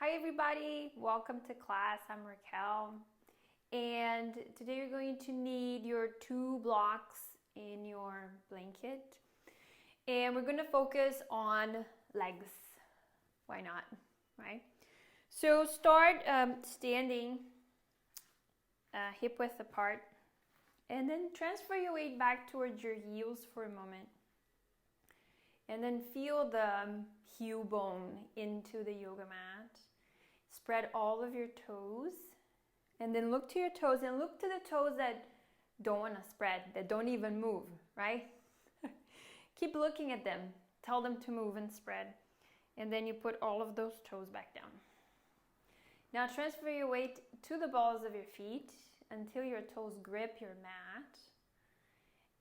Hi everybody, welcome to class. I'm Raquel, and today you're going to need your 2 blocks in your blanket, and we're going to focus on legs. Why not, right? So start standing hip width apart, and then transfer your weight back towards your heels for a moment, and then feel the heel bone into the yoga mat. Spread all of your toes, and then look to your toes, and look to the toes that don't want to spread, that don't even move, right? Keep looking at them. Tell them to move and spread. And then you put all of those toes back down. Now transfer your weight to the balls of your feet until your toes grip your mat.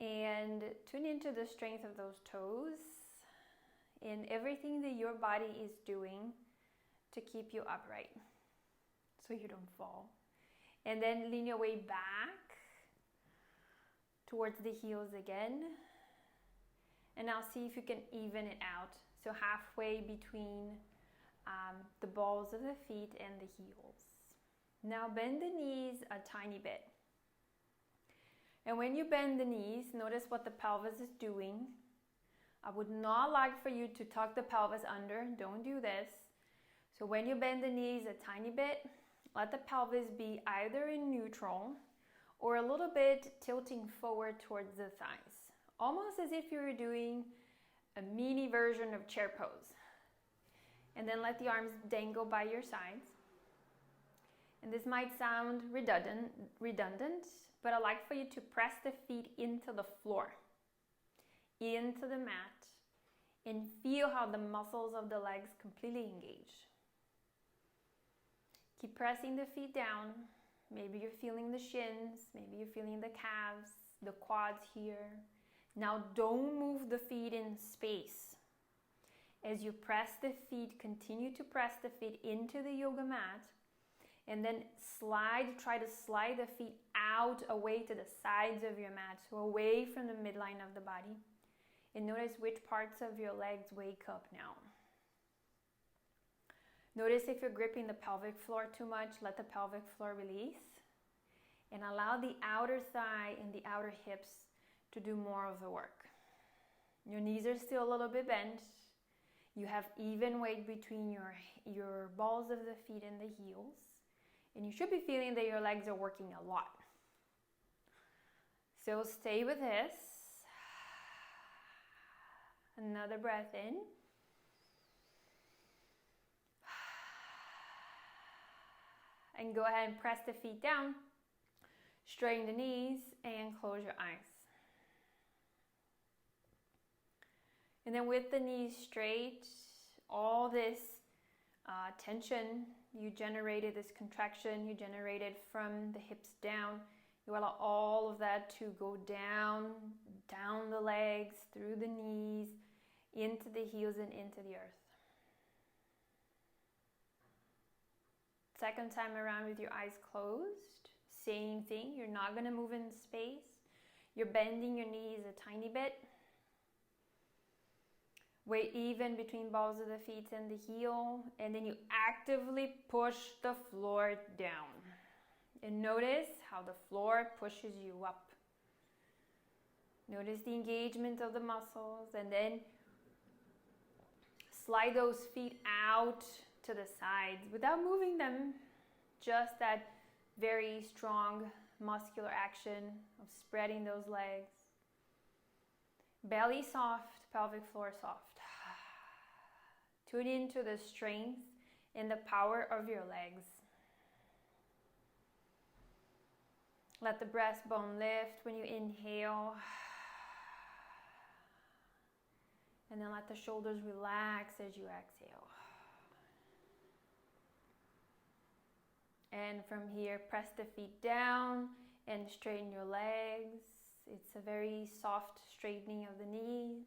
And tune into the strength of those toes and everything that your body is doing to keep you upright so you don't fall. And then lean your way back towards the heels again. And now see if you can even it out. So halfway between the balls of the feet and the heels. Now bend the knees a tiny bit. And when you bend the knees, notice what the pelvis is doing. I would not like for you to tuck the pelvis under. Don't do this. So when you bend the knees a tiny bit, let the pelvis be either in neutral or a little bit tilting forward towards the thighs. Almost as if you were doing a mini version of chair pose. And then let the arms dangle by your sides. And this might sound redundant, but I'd like for you to press the feet into the floor, into the mat, and feel how the muscles of the legs completely engage. Keep pressing the feet down. Maybe you're feeling the shins, maybe you're feeling the calves, the quads here. Now don't move the feet in space. As you press the feet, continue to press the feet into the yoga mat, and then try to slide the feet out away to the sides of your mat, so away from the midline of the body. And notice which parts of your legs wake up now. Notice if you're gripping the pelvic floor too much, let the pelvic floor release. And allow the outer thigh and the outer hips to do more of the work. Your knees are still a little bit bent. You have even weight between your balls of the feet and the heels. And you should be feeling that your legs are working a lot. So stay with this. Another breath in. And go ahead and press the feet down, straighten the knees, and close your eyes. And then with the knees straight, all this tension you generated, this contraction you generated from the hips down, you allow all of that to go down the legs, through the knees, into the heels and into the earth. Second time around with your eyes closed, same thing. You're not going to move in space. You're bending your knees a tiny bit. Weight even between balls of the feet and the heel. And then you actively push the floor down. And notice how the floor pushes you up. Notice the engagement of the muscles. And then slide those feet out to the sides without moving them, just that very strong muscular action of spreading those legs. Belly soft, pelvic floor soft. Tune into the strength and the power of your legs. Let the breastbone lift when you inhale. And then let the shoulders relax as you exhale. And from here, press the feet down and straighten your legs. It's a very soft straightening of the knees.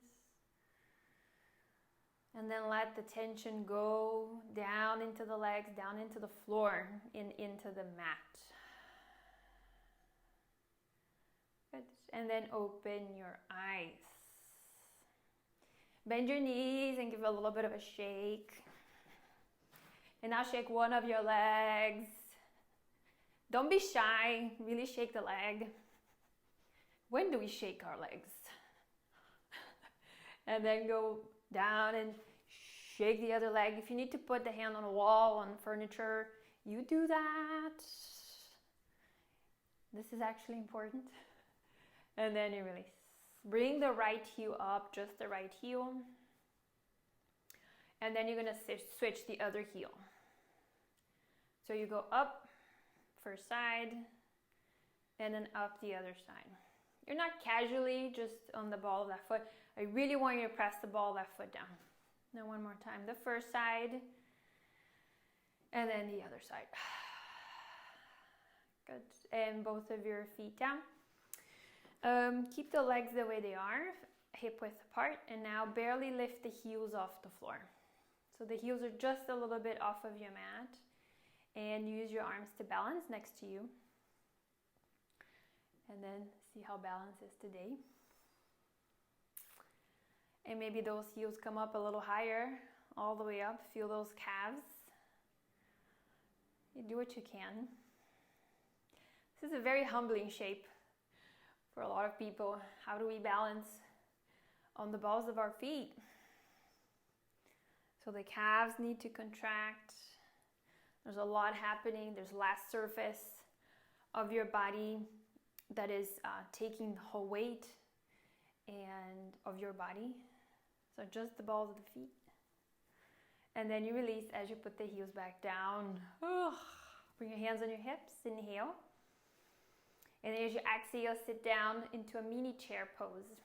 And then let the tension go down into the legs, down into the floor, and into the mat. Good. And then open your eyes. Bend your knees and give a little bit of a shake. And now shake one of your legs. Don't be shy, really shake the leg. When do we shake our legs? And then go down and shake the other leg. If you need to put the hand on a wall, on furniture, you do that. This is actually important. And then you release. Bring the right heel up, just the right heel. And then you're going to switch the other heel. So you go up, first side, and then up the other side. You're not casually just on the ball of that foot. I really want you to press the ball of that foot down. Now one more time. The first side, and then the other side. Good. And both of your feet down. Keep the legs the way they are, hip width apart, and now barely lift the heels off the floor. So the heels are just a little bit off of your mat, and use your arms to balance next to you. And then see how balance is today. And maybe those heels come up a little higher, all the way up. Feel those calves. You do what you can. This is a very humbling shape for a lot of people. How do we balance on the balls of our feet? So the calves need to contract. There's a lot happening. There's less surface of your body that is taking the whole weight and of your body. So just the balls of the feet. And then you release as you put the heels back down. Bring your hands on your hips. Inhale. And as you exhale, sit down into a mini chair pose.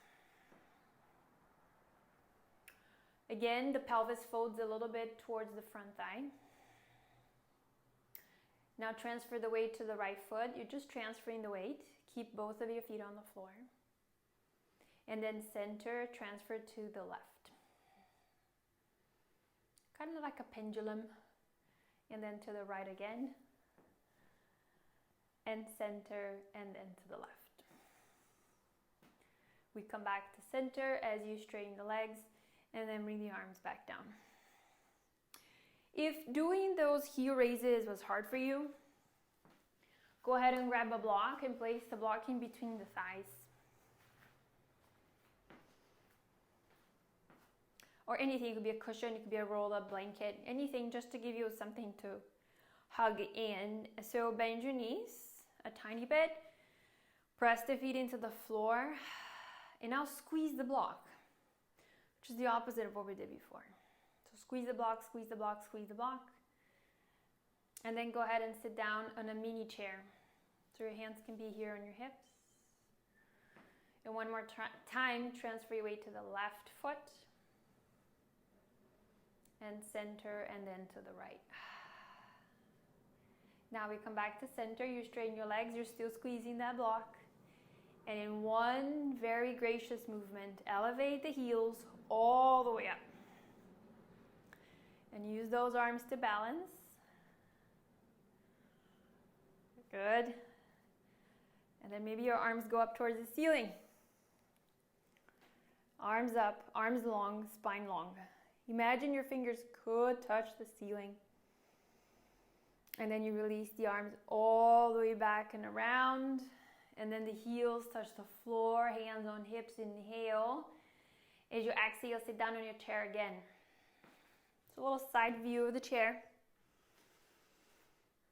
Again, the pelvis folds a little bit towards the front thigh. Now transfer the weight to the right foot. You're just transferring the weight. Keep both of your feet on the floor. And then center, transfer to the left. Kind of like a pendulum. And then to the right again. And center, and then to the left. We come back to center as you straighten the legs, and then bring the arms back down. If doing those heel raises was hard for you, go ahead and grab a block and place the block in between the thighs. Or anything, it could be a cushion, it could be a rolled up blanket, anything just to give you something to hug in. So bend your knees a tiny bit, press the feet into the floor, and now squeeze the block, which is the opposite of what we did before. So squeeze the block, squeeze the block, squeeze the block, and then go ahead and sit down on a mini chair. So your hands can be here on your hips. And one more time, transfer your weight to the left foot, and center, and then to the right. Now we come back to center, you straighten your legs, you're still squeezing that block. And in one very gracious movement, elevate the heels all the way up. And use those arms to balance. Good. And then maybe your arms go up towards the ceiling. Arms up, arms long, spine long. Imagine your fingers could touch the ceiling. And then you release the arms all the way back and around. And then the heels touch the floor, hands on hips, inhale. As you exhale, sit down on your chair again. It's a little side view of the chair.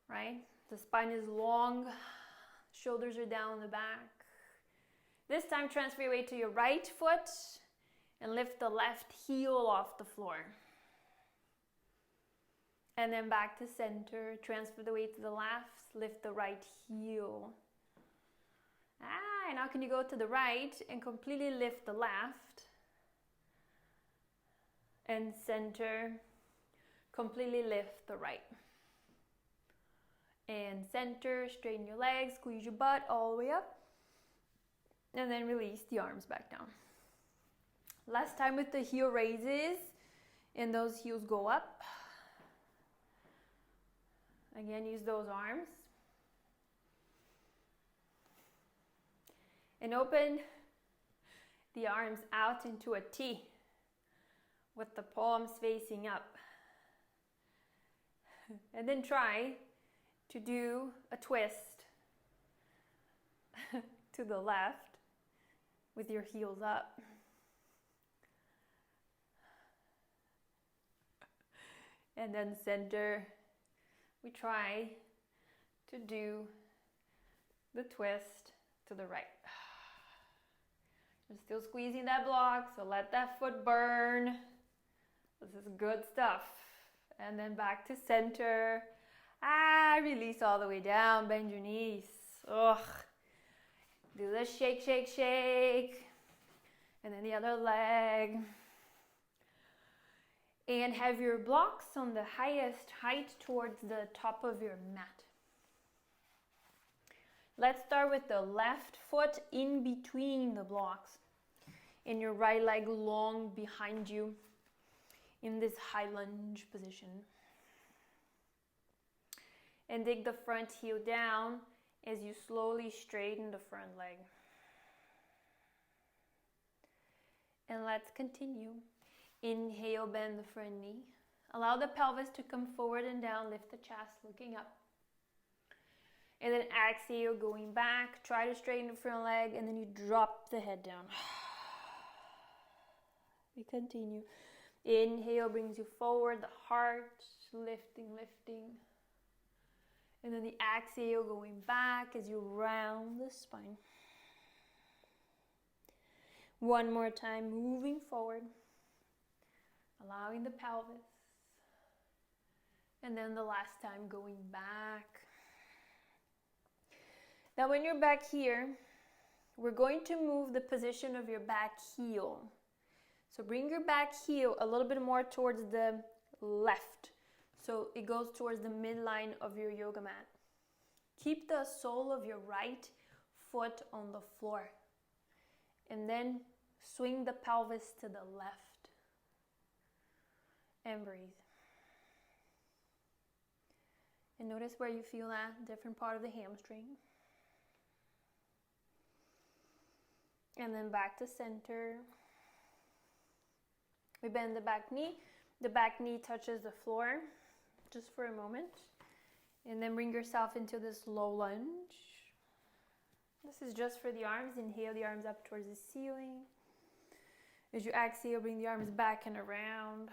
Right? The spine is long, shoulders are down the back. This time transfer your weight to your right foot and lift the left heel off the floor. And then back to center, transfer the weight to the left, lift the right heel. And now can you go to the right and completely lift the left. And center, completely lift the right. And center, straighten your legs, squeeze your butt all the way up. And then release the arms back down. Last time with the heel raises, and those heels go up. Again, use those arms. And open the arms out into a T with the palms facing up. And then try to do a twist to the left with your heels up. And then center, we try to do the twist to the right. You're still squeezing that block, so let that foot burn. This is good stuff. And then back to center. Release all the way down, bend your knees. Ugh. Do the shake, shake, shake. And then the other leg. And have your blocks on the highest height towards the top of your mat. Let's start with the left foot in between the blocks. And your right leg long behind you in this high lunge position. And dig the front heel down as you slowly straighten the front leg. And let's continue. Inhale, bend the front knee. Allow the pelvis to come forward and down. Lift the chest, looking up. And then exhale, going back. Try to straighten the front leg, and then you drop the head down. We continue. Inhale brings you forward, the heart lifting, lifting. And then the exhale going back as you round the spine. One more time, moving forward. Allowing the pelvis. And then the last time going back. Now when you're back here, we're going to move the position of your back heel. So bring your back heel a little bit more towards the left. So it goes towards the midline of your yoga mat. Keep the sole of your right foot on the floor. And then swing the pelvis to the left. And breathe. And notice where you feel that different part of the hamstring. And then back to center. We bend the back knee. The back knee touches the floor just for a moment. And then bring yourself into this low lunge. This is just for the arms. Inhale the arms up towards the ceiling. As you exhale, bring the arms back and around.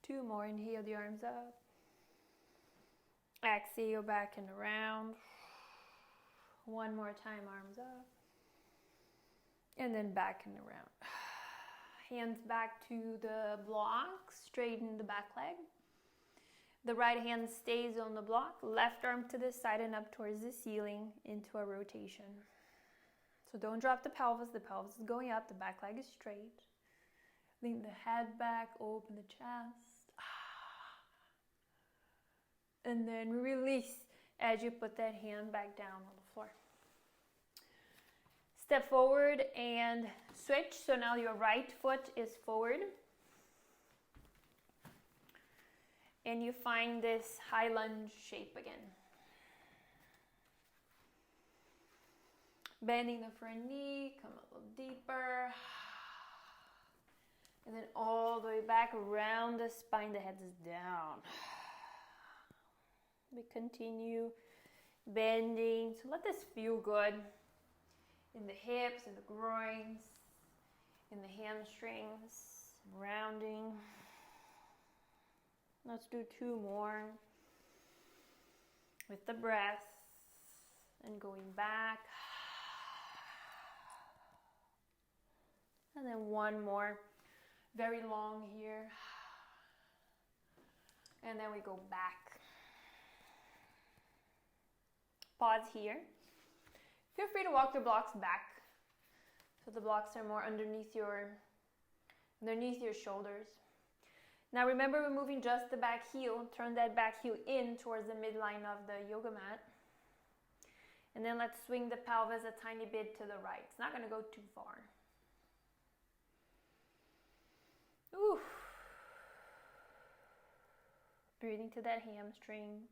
2 more. Inhale the arms up. Exhale back and around. 1 more time, arms up. And then back and around. Hands back to the block. Straighten the back leg. The right hand stays on the block. Left arm to the side and up towards the ceiling into a rotation. So don't drop the pelvis. The pelvis is going up. The back leg is straight. Lean the head back. Open the chest. And then release as you put that hand back down on the floor. Step forward and switch. So now your right foot is forward. And you find this high lunge shape again. Bending the front knee, come a little deeper. And then all the way back around the spine, the head is down. We continue bending. So let this feel good in the hips, in the groins, in the hamstrings, rounding. Let's do 2 more with the breath and going back. And then 1 more, very long here. And then we go back. Pause here. Feel free to walk your blocks back so the blocks are more underneath your shoulders. Now remember, we're moving just the back heel. Turn that back heel in towards the midline of the yoga mat. And then let's swing the pelvis a tiny bit to the right. It's not going to go too far. Ooh. Breathing to that hamstring.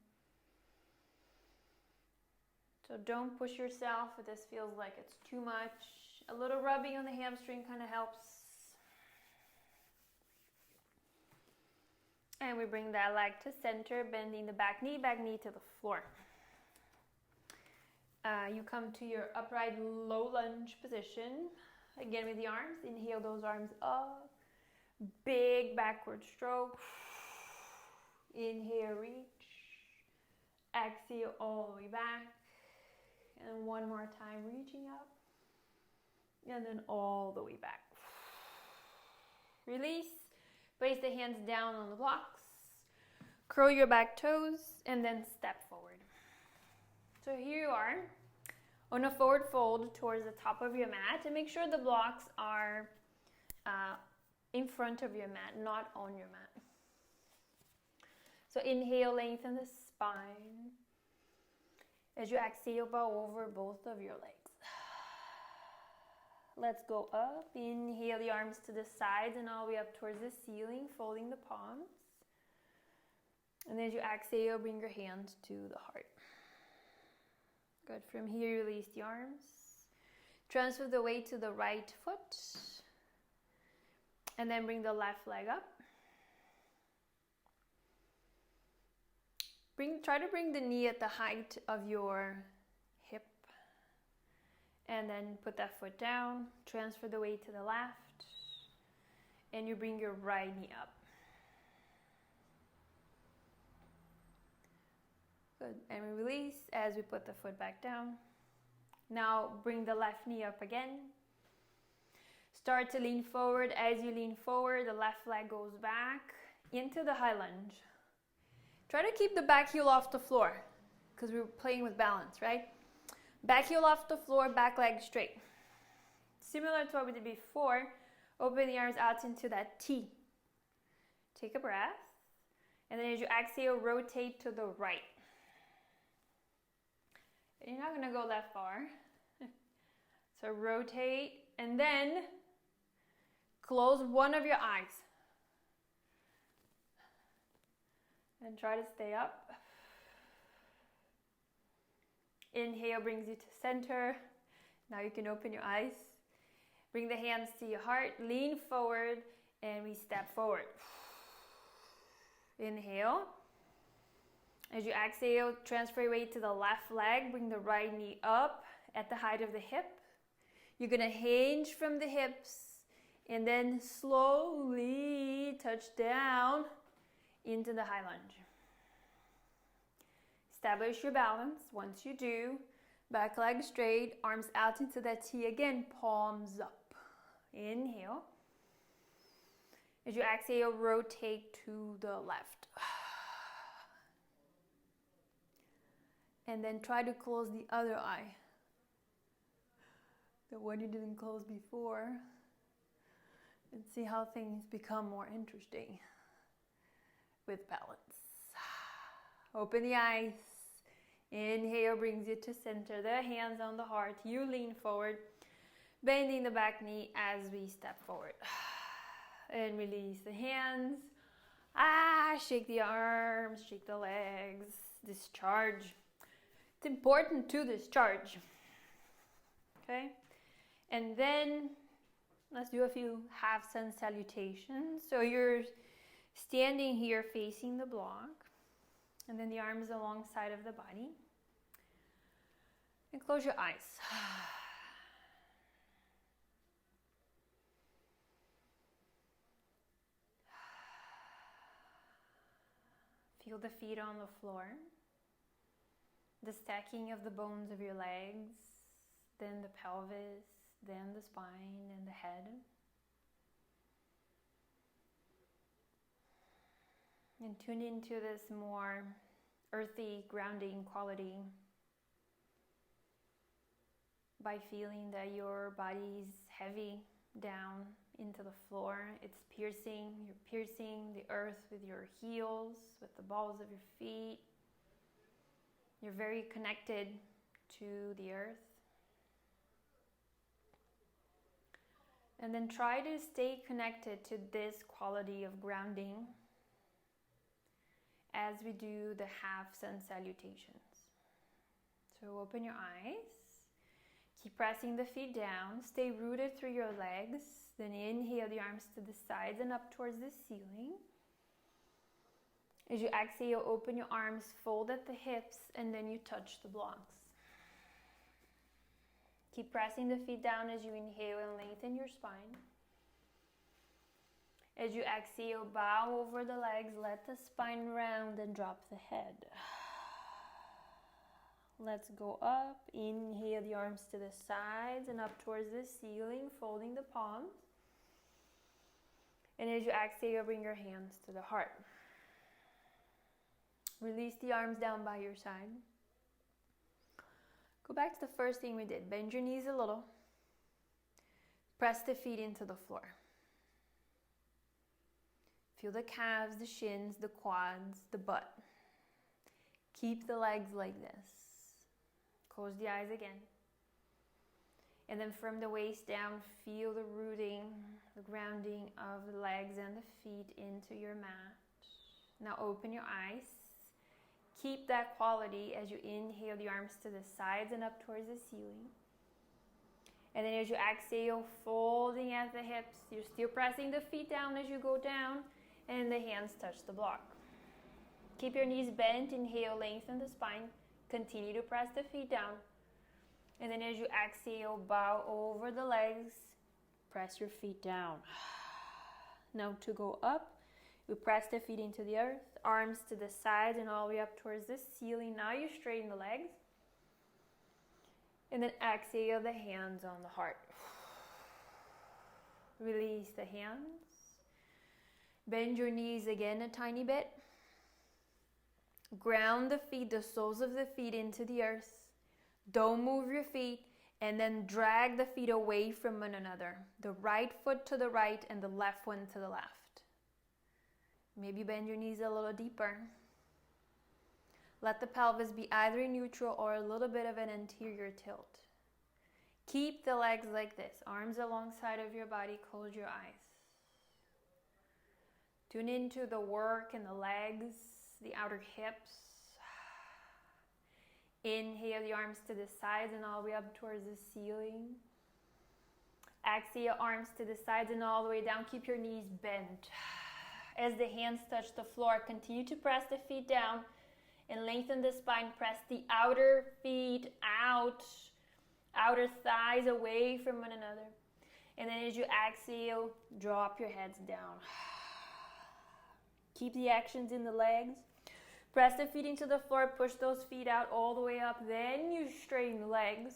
So don't push yourself if this feels like it's too much. A little rubbing on the hamstring kind of helps. And we bring that leg to center, bending the back knee to the floor. You come to your upright low lunge position. Again with the arms, inhale those arms up. Big backward stroke. Inhale, reach. Exhale all the way back. And one more time, reaching up. And then all the way back. Release. Place the hands down on the blocks. Curl your back toes and then step forward. So here you are on a forward fold towards the top of your mat, and make sure the blocks are in front of your mat, not on your mat. So inhale, lengthen the spine. As you exhale, bow over both of your legs. Let's go up. Inhale the arms to the sides and all the way up towards the ceiling, folding the palms. And as you exhale, bring your hand to the heart. Good. From here, release the arms. Transfer the weight to the right foot. And then bring the left leg up. Try to bring the knee at the height of your hip. And then put that foot down. Transfer the weight to the left. And you bring your right knee up. Good. And we release as we put the foot back down. Now bring the left knee up again. Start to lean forward. As you lean forward, the left leg goes back into the high lunge. Try to keep the back heel off the floor because we were playing with balance, right? Back heel off the floor, back leg straight. Similar to what we did before, open the arms out into that T. Take a breath. And then as you exhale, rotate to the right. You're not going to go that far. So rotate and then close one of your eyes. And try to stay up. Inhale brings you to center. Now you can open your eyes. Bring the hands to your heart. Lean forward and we step forward. Inhale. As you exhale, transfer your weight to the left leg. Bring the right knee up at the height of the hip. You're going to hinge from the hips and then slowly touch down into the high lunge. Establish your balance. Once you do, back leg straight, arms out into that T again, palms up. Inhale. As you exhale, rotate to the left. And then try to close the other eye. The one you didn't close before. And see how things become more interesting with balance. Open the eyes. Inhale brings you to center. The hands on the heart. You lean forward. Bending the back knee as we step forward. And release the hands. Shake the arms. Shake the legs. Discharge. It's important to discharge. Okay? And then let's do a few half sun salutations. So you're standing here facing the block. And then the arms alongside of the body. And close your eyes. Feel the feet on the floor. The stacking of the bones of your legs. Then the pelvis. Then the spine and the head. And tune into this more earthy, grounding quality by feeling that your body's heavy down into the floor. It's piercing. You're piercing the earth with your heels, with the balls of your feet. You're very connected to the earth. And then try to stay connected to this quality of grounding as we do the half sun salutations. So open your eyes. Keep pressing the feet down. Stay rooted through your legs. Then inhale the arms to the sides and up towards the ceiling. As you exhale, open your arms, fold at the hips, and then you touch the blocks. Keep pressing the feet down as you inhale and lengthen your spine. As you exhale, bow over the legs, let the spine round and drop the head. Let's go up. Inhale the arms to the sides and up towards the ceiling, folding the palms. And as you exhale, bring your hands to the heart. Release the arms down by your side. Go back to the first thing we did. Bend your knees a little. Press the feet into the floor. Feel the calves, the shins, the quads, the butt. Keep the legs like this. Close the eyes again. And then from the waist down, feel the rooting, the grounding of the legs and the feet into your mat. Now open your eyes. Keep that quality as you inhale the arms to the sides and up towards the ceiling. And then as you exhale, folding at the hips, you're still pressing the feet down as you go down, and the hands touch the block. Keep your knees bent, inhale, lengthen the spine. Continue to press the feet down. And then as you exhale, bow over the legs, press your feet down. Now to go up, we press the feet into the earth, arms to the sides and all the way up towards the ceiling. Now you straighten the legs. And then exhale the hands on the heart. Release the hands. Bend your knees again a tiny bit. Ground the feet, the soles of the feet into the earth. Don't move your feet, and then drag the feet away from one another. The right foot to the right and the left one to the left. Maybe bend your knees a little deeper. Let the pelvis be either neutral or a little bit of an anterior tilt. Keep the legs like this, arms alongside of your body, close your eyes. Tune into the work in the legs, the outer hips. Inhale the arms to the sides and all the way up towards the ceiling. Exhale, arms to the sides and all the way down. Keep your knees bent. As the hands touch the floor, continue to press the feet down and lengthen the spine. Press the outer feet out, outer thighs away from one another. And then as you exhale, drop your heads down. Keep the actions in the legs. Press the feet into the floor, push those feet out all the way up. Then you straighten the legs.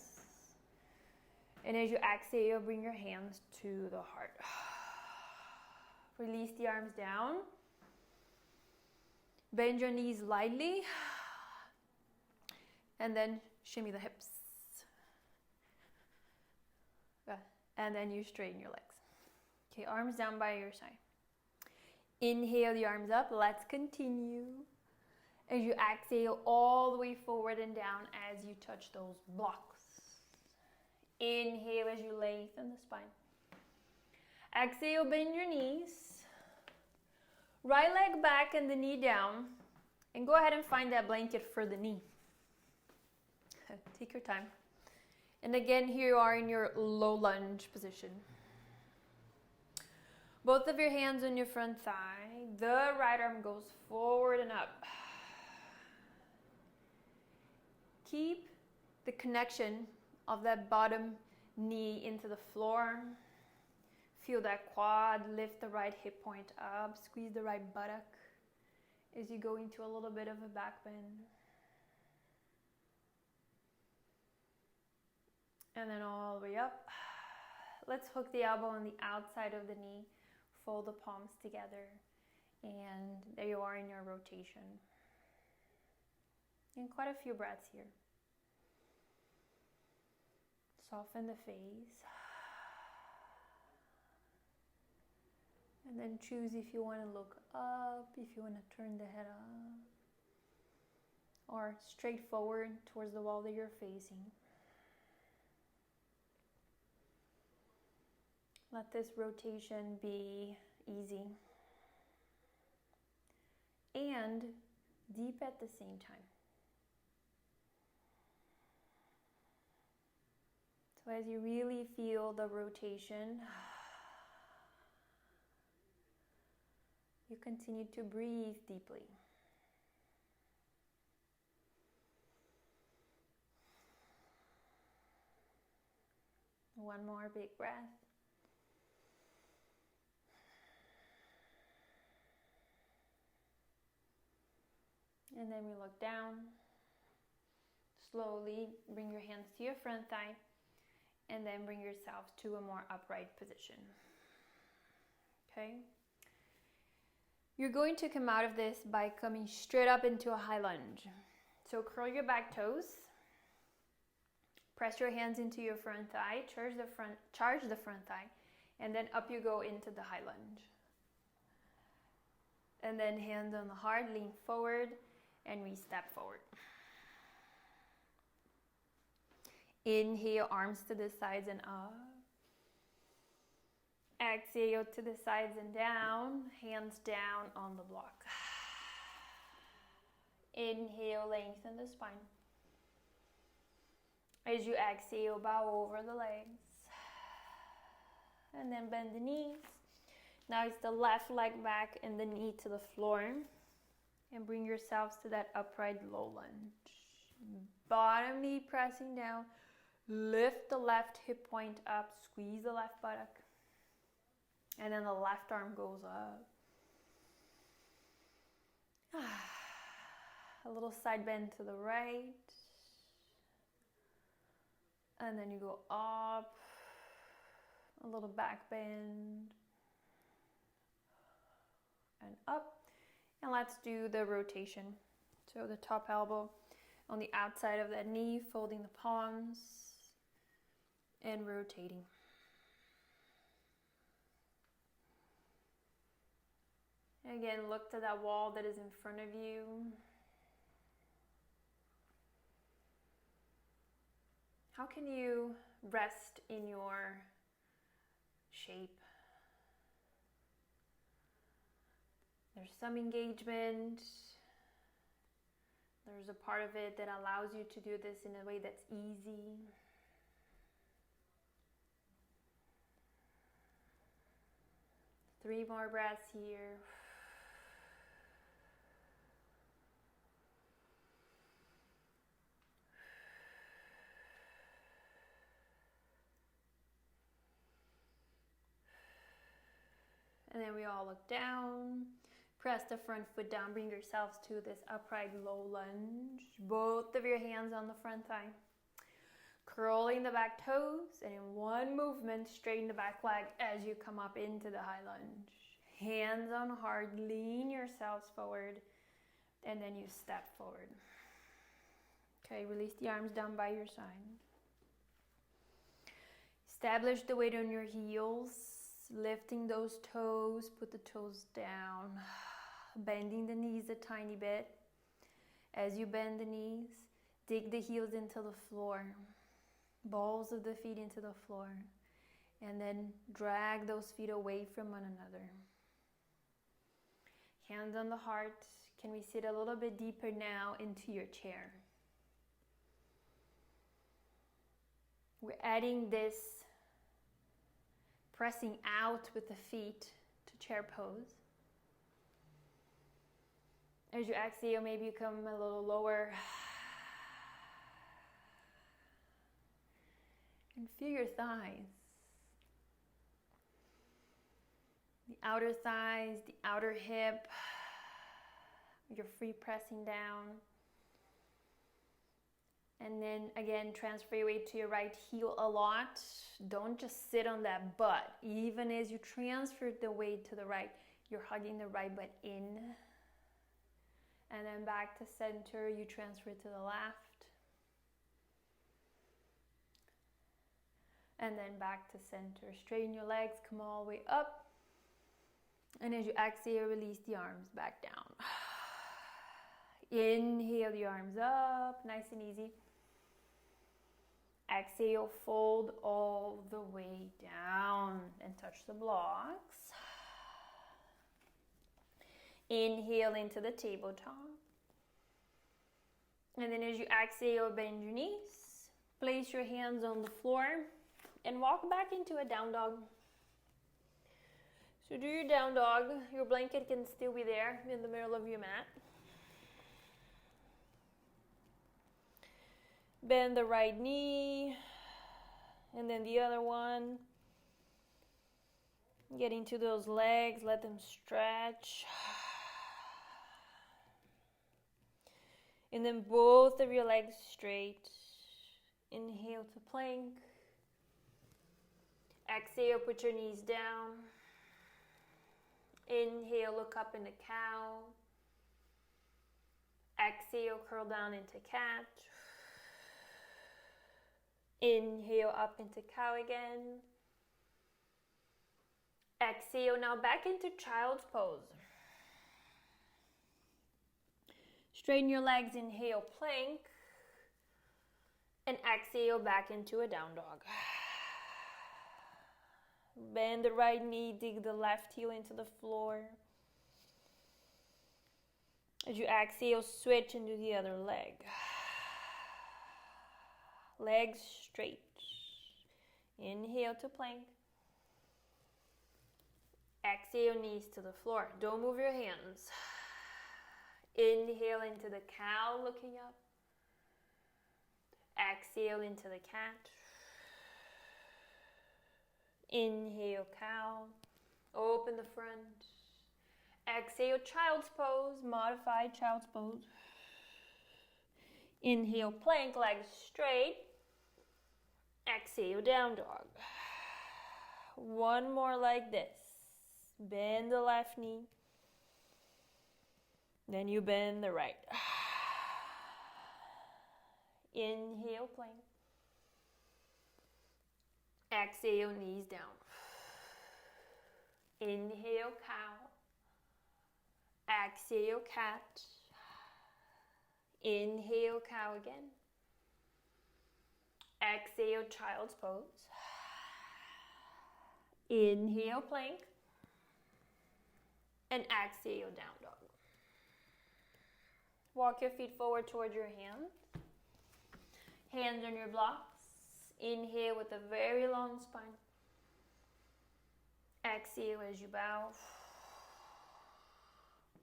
And as you exhale, bring your hands to the heart. Release the arms down. Bend your knees lightly. And then shimmy the hips. And then you straighten your legs. Okay, arms down by your side. Inhale the arms up. Let's continue. As you exhale all the way forward and down as you touch those blocks. Inhale as you lengthen the spine. Exhale, bend your knees. Right leg back and the knee down. And go ahead and find that blanket for the knee. Take your time. And again, here you are in your low lunge position. Both of your hands on your front thigh. The right arm goes forward and up. Keep the connection of that bottom knee into the floor. Feel that quad, lift the right hip point up, squeeze the right buttock as you go into a little bit of a back bend. And then all the way up. Let's hook the elbow on the outside of the knee, fold the palms together, and there you are in your rotation. And quite a few breaths here. Soften the face. And then choose if you want to look up, if you want to turn the head up, or straight forward towards the wall that you're facing. Let this rotation be easy and deep at the same time. So as you really feel the rotation, you continue to breathe deeply. One more big breath. And then we look down. Slowly bring your hands to your front thigh and then bring yourself to a more upright position. Okay? You're going to come out of this by coming straight up into a high lunge. So curl your back toes. Press your hands into your front thigh, charge the front thigh, and then up you go into the high lunge. And then hands on the heart, lean forward, and we step forward. Inhale, arms to the sides and up. Exhale to the sides and down, hands down on the block. Inhale, lengthen the spine. As you exhale, bow over the legs. And then bend the knees. Now it's the left leg back and the knee to the floor. And bring yourselves to that upright low lunge. Bottom knee pressing down. Lift the left hip point up. Squeeze the left buttock. And then the left arm goes up. A little side bend to the right. And then you go up. A little back bend. And up. And let's do the rotation. So the top elbow on the outside of that knee, folding the palms and rotating. Again, look to that wall that is in front of you. How can you rest in your shape? There's some engagement. There's a part of it that allows you to do this in a way that's easy. Three more breaths here. And then we all look down. Press the front foot down. Bring yourselves to this upright low lunge. Both of your hands on the front thigh. Curling the back toes. And in one movement, straighten the back leg as you come up into the high lunge. Hands on heart. Lean yourselves forward. And then you step forward. Okay, release the arms down by your side. Establish the weight on your heels. Lifting those toes, put the toes down, bending the knees a tiny bit. As you bend the knees, dig the heels into the floor, balls of the feet into the floor, and then drag those feet away from one another. Hands on the heart. Can we sit a little bit deeper now into your chair? We're adding this pressing out with the feet to chair pose. As you exhale, maybe you come a little lower. And feel your thighs. The outer thighs, the outer hip. You're free pressing down. And then again, transfer your weight to your right heel a lot. Don't just sit on that butt. Even as you transfer the weight to the right, you're hugging the right butt in. And then back to center, you transfer to the left. And then back to center. Straighten your legs, come all the way up. And as you exhale, release the arms back down. Inhale the arms up, nice and easy. Exhale, fold all the way down and touch the blocks. Inhale into the tabletop. And then as you exhale, bend your knees. Place your hands on the floor and walk back into a down dog. So do your down dog. Your blanket can still be there in the middle of your mat. Bend the right knee. And then the other one. Get into those legs, let them stretch. And then both of your legs straight. Inhale to plank. Exhale, put your knees down. Inhale, look up into cow. Exhale, curl down into cat. Inhale, up into cow again. Exhale, now back into child's pose. Straighten your legs, inhale, plank. And exhale, back into a down dog. Bend the right knee, dig the left heel into the floor. As you exhale, switch and do the other leg. Legs straight. Inhale to plank. Exhale, knees to the floor. Don't move your hands. Inhale into the cow, looking up. Exhale into the cat. Inhale, cow. Open the front. Exhale, child's pose, modified child's pose. Inhale, plank, legs straight. Exhale, down dog. One more like this. Bend the left knee. Then you bend the right. Inhale, plank. Exhale, knees down. Inhale, cow. Exhale, cat. Inhale, cow again. Exhale, child's pose. Inhale, plank. And exhale, down dog. Walk your feet forward towards your hands. Hands on your blocks. Inhale with a very long spine. Exhale as you bow.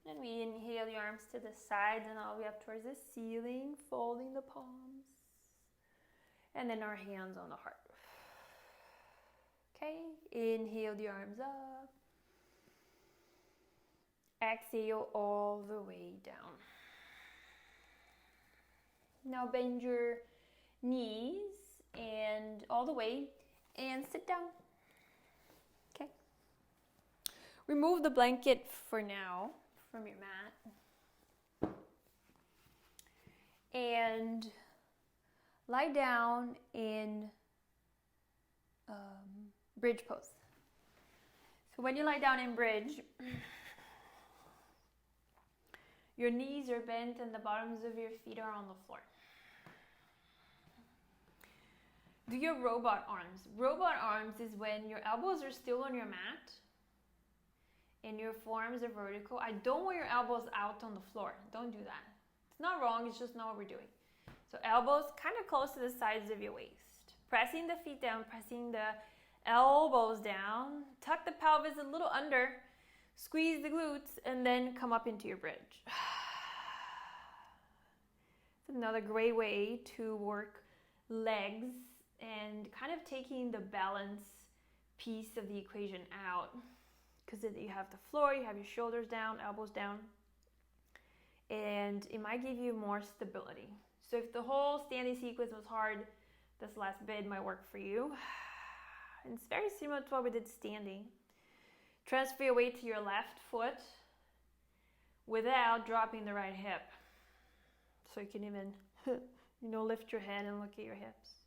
And we inhale the arms to the sides and all the way up towards the ceiling, folding the palms. And then our hands on the heart. Okay, inhale the arms up. Exhale all the way down. Now bend your knees and all the way and sit down. Okay. Remove the blanket for now from your mat. And lie down in bridge pose. So when you lie down in bridge, your knees are bent and the bottoms of your feet are on the floor. Do your robot arms. Robot arms is when your elbows are still on your mat and your forearms are vertical. I don't want your elbows out on the floor. Don't do that. It's not wrong, it's just not what we're doing. So elbows kind of close to the sides of your waist. Pressing the feet down, pressing the elbows down. Tuck the pelvis a little under. Squeeze the glutes and then come up into your bridge. It's another great way to work legs and kind of taking the balance piece of the equation out, because you have the floor, you have your shoulders down, elbows down, and it might give you more stability. So if the whole standing sequence was hard, this last bit might work for you. And it's very similar to what we did standing. Transfer your weight to your left foot without dropping the right hip. So you can even, lift your head and look at your hips.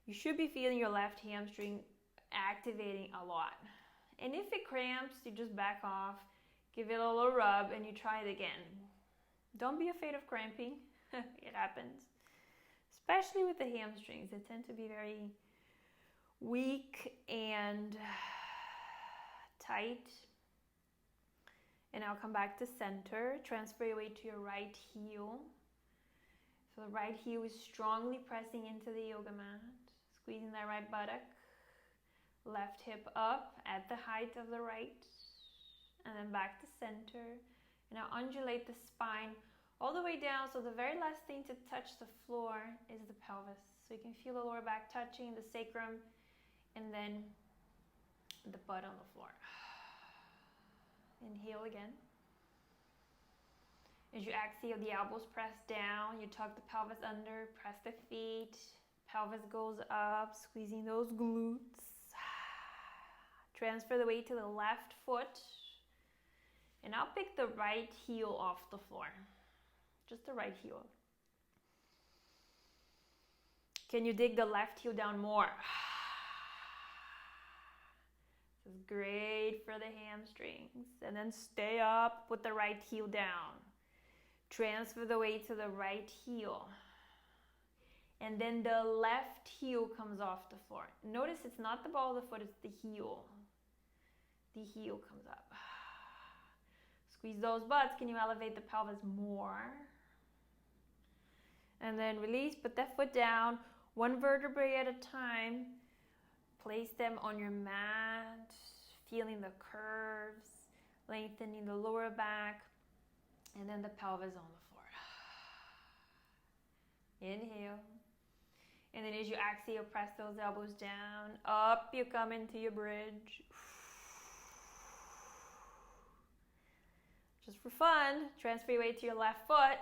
You should be feeling your left hamstring activating a lot. And if it cramps, you just back off, give it a little rub, and you try it again. Don't be afraid of cramping. It happens. Especially with the hamstrings. They tend to be very weak and tight. And I'll come back to center. Transfer your weight to your right heel. So the right heel is strongly pressing into the yoga mat. Squeezing that right buttock. Left hip up at the height of the right. And then back to center. And now undulate the spine all the way down. So the very last thing to touch the floor is the pelvis. So you can feel the lower back touching the sacrum and then the butt on the floor. Inhale again. As you exhale, the elbows press down. You tuck the pelvis under, press the feet. Pelvis goes up, squeezing those glutes. Transfer the weight to the left foot. And I'll pick the right heel off the floor. Just the right heel. Can you dig the left heel down more? This is great for the hamstrings. And then stay up with the right heel down. Transfer the weight to the right heel. And then the left heel comes off the floor. Notice it's not the ball of the foot, it's the heel. The heel comes up. Squeeze those butts. Can you elevate the pelvis more? And then release, put that foot down, one vertebrae at a time. Place them on your mat, feeling the curves, lengthening the lower back, and then the pelvis on the floor. Inhale. And then as you exhale, press those elbows down. Up you come into your bridge. Just for fun, transfer your weight to your left foot.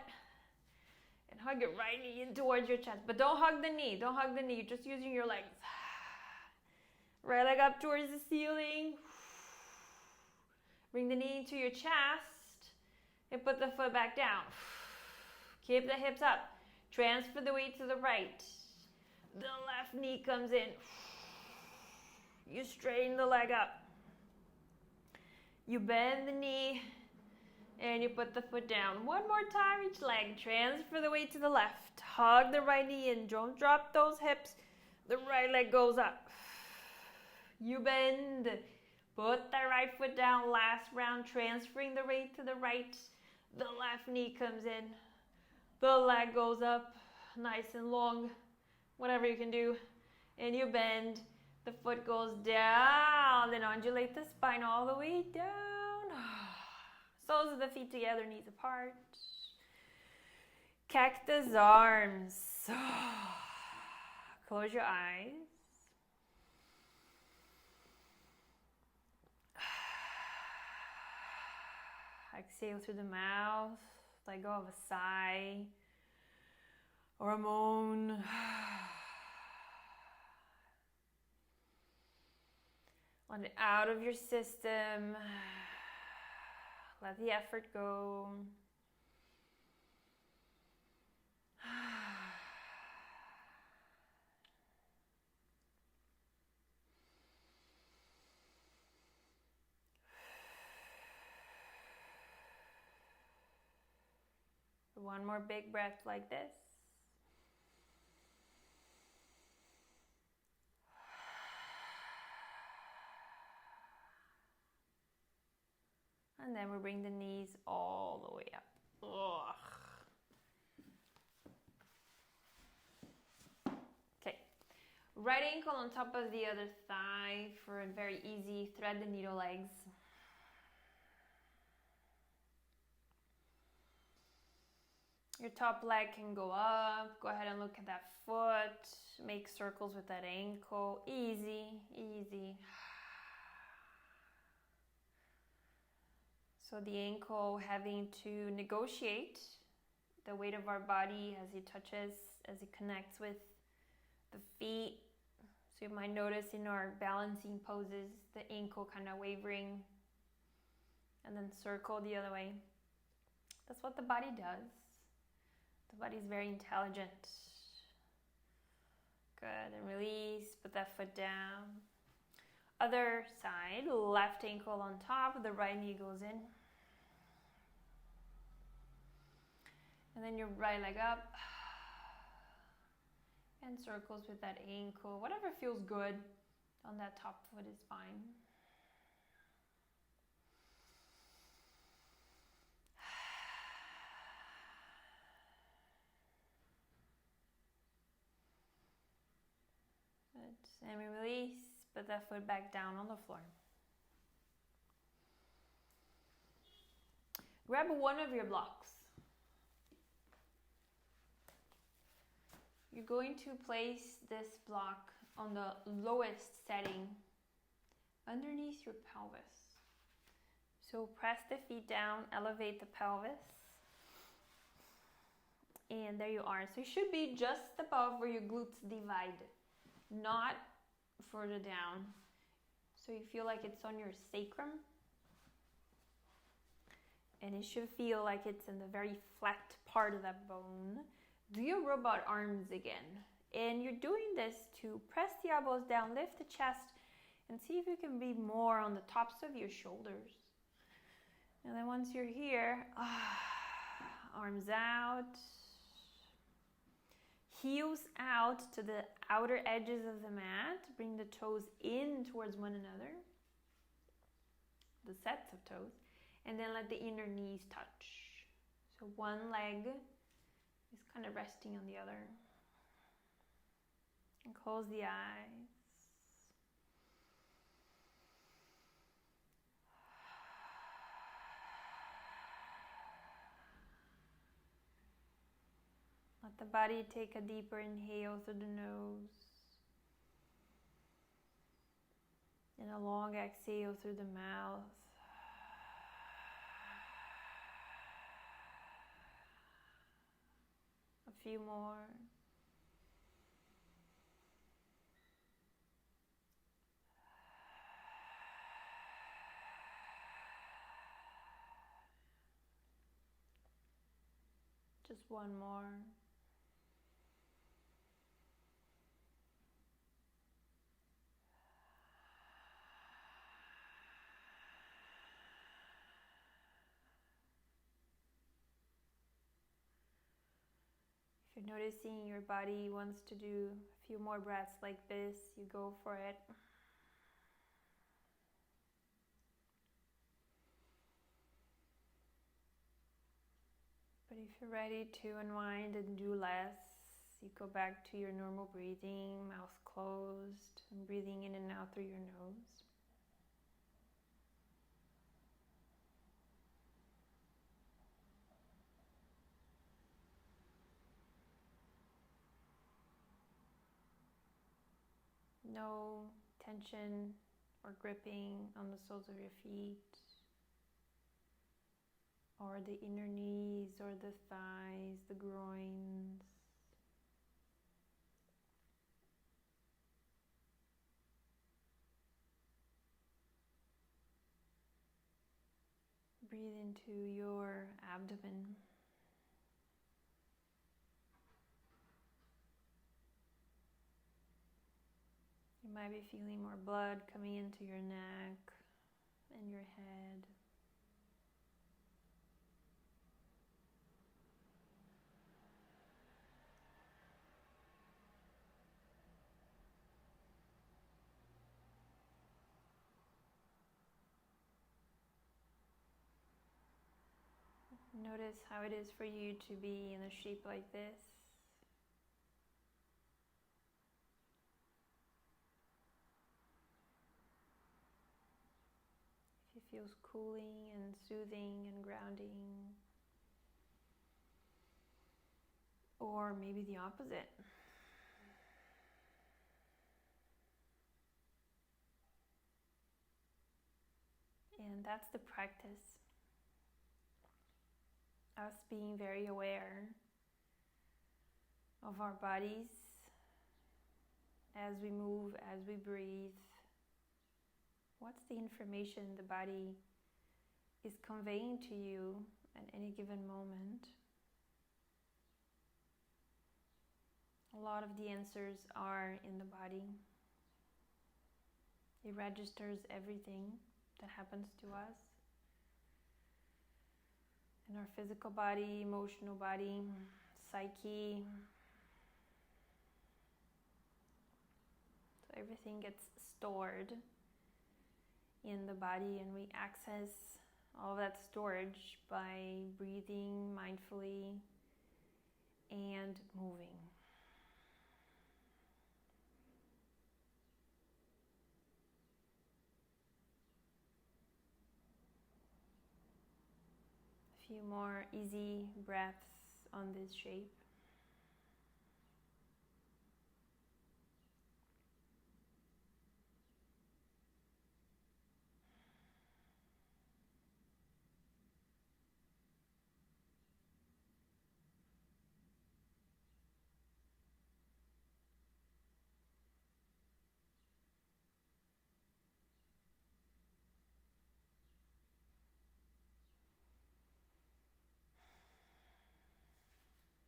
And hug your right knee in towards your chest. But don't hug the knee. Don't hug the knee. You're just using your legs. Right leg up towards the ceiling. Bring the knee into your chest. And put the foot back down. Keep the hips up. Transfer the weight to the right. The left knee comes in. You straighten the leg up. You bend the knee. And you put the foot down. One more time each leg. Transfer the weight to the left. Hug the right knee in. Don't drop those hips. The right leg goes up. You bend. Put the right foot down. Last round. Transferring the weight to the right. The left knee comes in. The leg goes up. Nice and long. Whatever you can do. And you bend. The foot goes down. Then undulate the spine all the way down. Soles of the feet together, knees apart. Cactus arms. Close your eyes. Exhale through the mouth. Let go of a sigh or a moan. Let it out of your system. Let the effort go. One more big breath like this. And then we bring the knees all the way up. Ugh. Okay. Right ankle on top of the other thigh for a very easy thread the needle legs. Your top leg can go up. Go ahead and look at that foot. Make circles with that ankle. Easy, easy. So the ankle having to negotiate the weight of our body as it touches, as it connects with the feet. So you might notice in our balancing poses, the ankle kind of wavering and then circle the other way. That's what the body does. The body is very intelligent. Good, and release, put that foot down. Other side, left ankle on top, the right knee goes in. And then your right leg up. And circles with that ankle. Whatever feels good on that top foot is fine. Good. And we release. Put that foot back down on the floor. Grab one of your blocks. you're going to place this block on the lowest setting underneath your pelvis. So press the feet down, elevate the pelvis. And there you are. So it should be just above where your glutes divide, not further down. So you feel like it's on your sacrum. And it should feel like it's in the very flat part of that bone. Do your robot arms again. And you're doing this to press the elbows down, lift the chest, and see if you can be more on the tops of your shoulders. And then once you're here, arms out, heels out to the outer edges of the mat. Bring the toes in towards one another, the sets of toes, and then let the inner knees touch. So one leg is kind of resting on the other. And close the eyes. Let the body take a deeper inhale through the nose and a long exhale through the mouth. A few more. Just one more. If you're noticing your body wants to do a few more breaths like this, you go for it. But if you're ready to unwind and do less, you go back to your normal breathing, mouth closed, and breathing in and out through your nose. No tension or gripping on the soles of your feet, or the inner knees, or the thighs, the groins. Breathe into your abdomen. You might be feeling more blood coming into your neck and your head. Notice how it is for you to be in a shape like this. If it feels cooling and soothing and grounding, or maybe the opposite. And that's the practice. Us being very aware of our bodies as we move, as we breathe. What's the information the body is conveying to you at any given moment? A lot of the answers are in the body. It registers everything that happens to us. In our physical body, emotional body, psyche. So everything gets stored in the body, and we access all of that storage by breathing mindfully and moving. A few more easy breaths on this shape.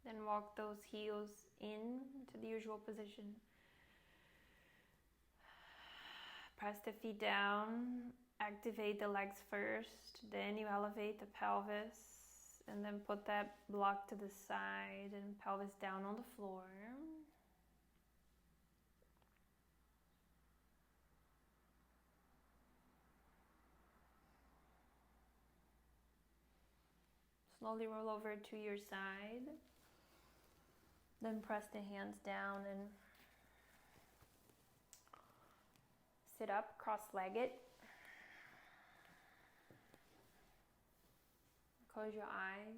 Then walk those heels in to the usual position. Press the feet down, activate the legs first, then you elevate the pelvis, and then put that block to the side and pelvis down on the floor. Slowly roll over to your side. Then press the hands down and sit up cross-legged. Close your eyes.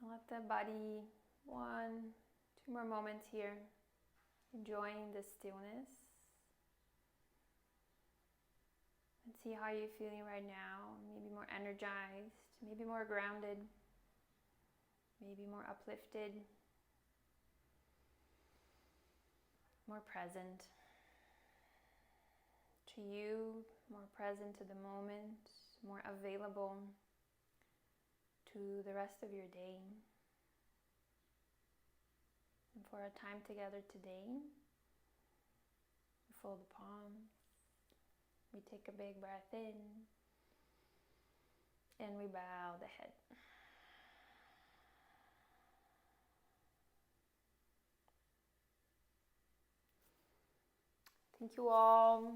Let the body, 2 more moments here, enjoying the stillness. And see how you're feeling right now. Maybe more energized, maybe more grounded, maybe more uplifted, more present to you, more present to the moment, more available to the rest of your day. And for our time together today, we fold the palms, we take a big breath in, and we bow the head. Thank you all.